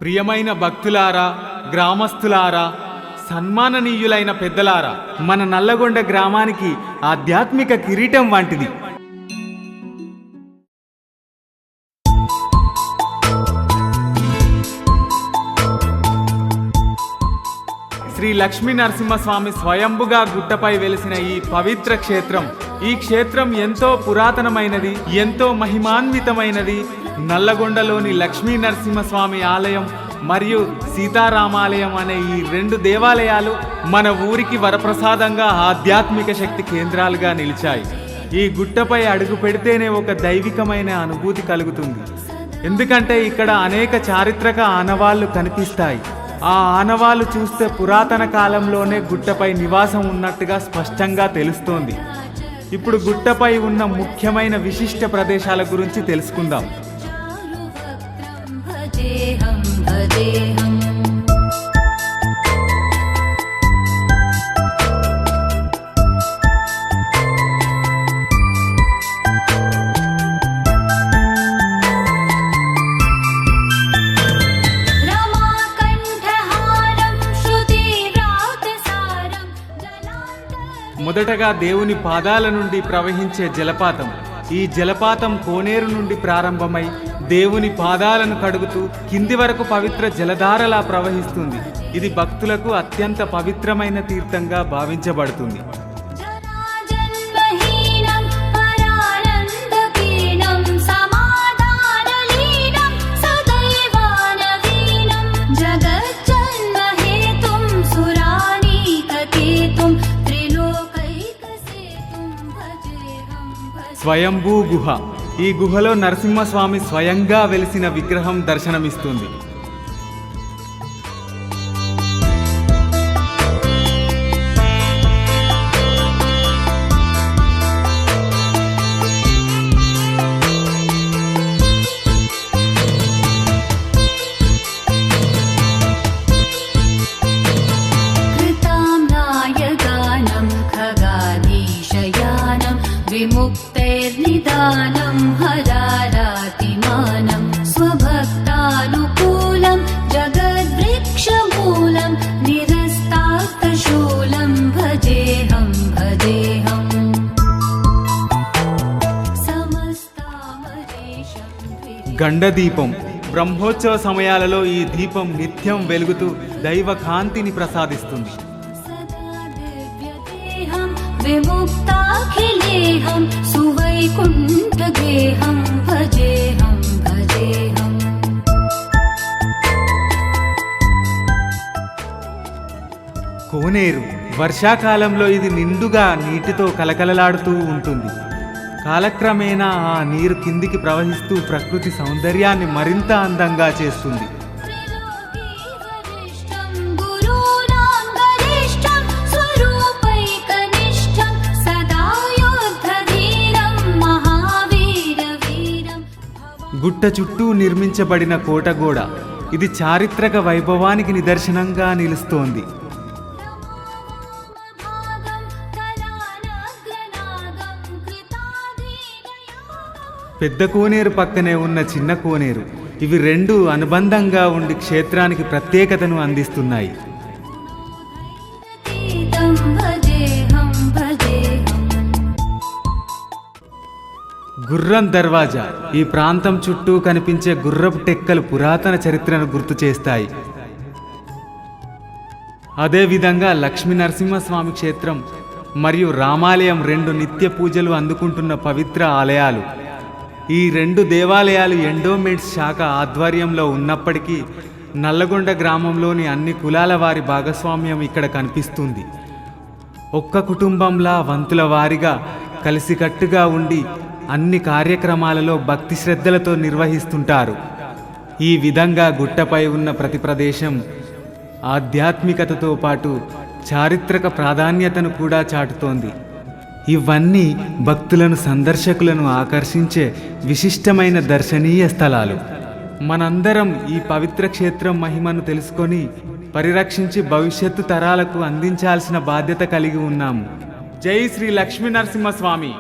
ప్రియమైన భక్తులారా, గ్రామస్తులారా, సన్మాననీయులైన పెద్దలారా, మన నల్లగొండ గ్రామానికి ఆధ్యాత్మిక కిరీటం వంటిది. శ్రీ లక్ష్మీ నరసింహస్వామి స్వయంభుగా గుట్టపై వెలిసిన ఈ పవిత్ర క్షేత్రం, ఈ క్షేత్రం ఎంతో పురాతనమైనది, ఎంతో మహిమాన్వితమైనది. నల్లగొండలోని లక్ష్మీ నరసింహస్వామి ఆలయం మరియు సీతారామాలయం అనే ఈ రెండు దేవాలయాలు మన ఊరికి వరప్రసాదంగా ఆధ్యాత్మిక శక్తి కేంద్రాలుగా నిలిచాయి. ఈ గుట్టపై అడుగు పెడితేనే ఒక దైవికమైన అనుభూతి కలుగుతుంది. ఎందుకంటే ఇక్కడ అనేక చారిత్రక ఆనవాళ్లు కనిపిస్తాయి. ఆ ఆనవాళ్లు చూస్తే పురాతన కాలంలోనే గుట్టపై నివాసం ఉన్నట్టుగా స్పష్టంగా తెలుస్తోంది. ఇప్పుడు గుట్టపై ఉన్న ముఖ్యమైన విశిష్ట ప్రదేశాల గురించి తెలుసుకుందాం. మొదటగా దేవుని పాదాల నుండి ప్రవహించే జలపాతం. ఈ జలపాతం కోనేరు నుండి ప్రారంభమై దేవుని పాదాలను కడుగుతూ కింది వరకు పవిత్ర జలధారలా ప్రవహిస్తుంది. ఇది భక్తులకు అత్యంత పవిత్రమైన తీర్థంగా భావించబడుతుంది. స్వయంభూ గుహ. ఈ గుహలో నరసింహస్వామి స్వయంగా వెలిసిన విగ్రహం దర్శనమిస్తుంది. విముక్తైర్నిదానం హరారాతిమానం స్వభక్తానుకూలం జగద్వృక్షమూలం నిరస్తార్థశూలం భజేహం భజేహం సమస్తామరేషం. గండదీపం. బ్రహ్మోత్సవ సమయాలలో ఈ దీపం నిత్యం వెలుగుతూ దైవ కాంతిని ప్రసాదిస్తుంది. విముక్తాఖిలేహం సువైకుంఠగేహం భజేహం భజేహం. కోనేరు. వర్షాకాలంలో ఇది నిండుగా నీటితో కలకలలాడుతూ ఉంటుంది. కాలక్రమేణా ఆ నీరు కిందికి ప్రవహిస్తూ ప్రకృతి సౌందర్యాన్ని మరింత అందంగా చేస్తుంది. గుట్ట చుట్టూ నిర్మించబడిన కోటగోడ. ఇది చారిత్రక వైభవానికి నిదర్శనంగా నిలుస్తోంది. పెద్ద కోనేరు పక్కనే ఉన్న చిన్న కోనేరు. ఇవి రెండు అనుబంధంగా ఉండి క్షేత్రానికి ప్రత్యేకతను అందిస్తున్నాయి. గుర్రం దర్వాజా. ఈ ప్రాంతం చుట్టూ కనిపించే గుర్రపు టెక్కలు పురాతన చరిత్రను గుర్తు చేస్తాయి. అదేవిధంగా లక్ష్మీ నరసింహస్వామి క్షేత్రం మరియు రామాలయం రెండు నిత్య పూజలు అందుకుంటున్న పవిత్ర ఆలయాలు. ఈ రెండు దేవాలయాలు ఎండోమెంట్స్ శాఖ ఆధ్వర్యంలో ఉన్నప్పటికీ నల్లగొండ గ్రామంలోని అన్ని కులాల వారి భాగస్వామ్యం ఇక్కడ కనిపిస్తుంది. ఒక్క కుటుంబంలా వంతుల వారిగా కలిసికట్టుగా ఉండి అన్ని కార్యక్రమాలలో భక్తి శ్రద్ధలతో నిర్వహిస్తుంటారు. ఈ విధంగా గుట్టపై ఉన్న ప్రతి ప్రదేశం ఆధ్యాత్మికతతో పాటు చారిత్రక ప్రాధాన్యతను కూడా చాటుతోంది. ఇవన్నీ భక్తులను, సందర్శకులను ఆకర్షించే విశిష్టమైన దర్శనీయ స్థలాలు. మనందరం ఈ పవిత్ర క్షేత్రం మహిమను తెలుసుకొని పరిరక్షించి భవిష్యత్తు తరాలకు అందించాల్సిన బాధ్యత కలిగి ఉన్నాము. జై శ్రీ లక్ష్మీ నరసింహస్వామి.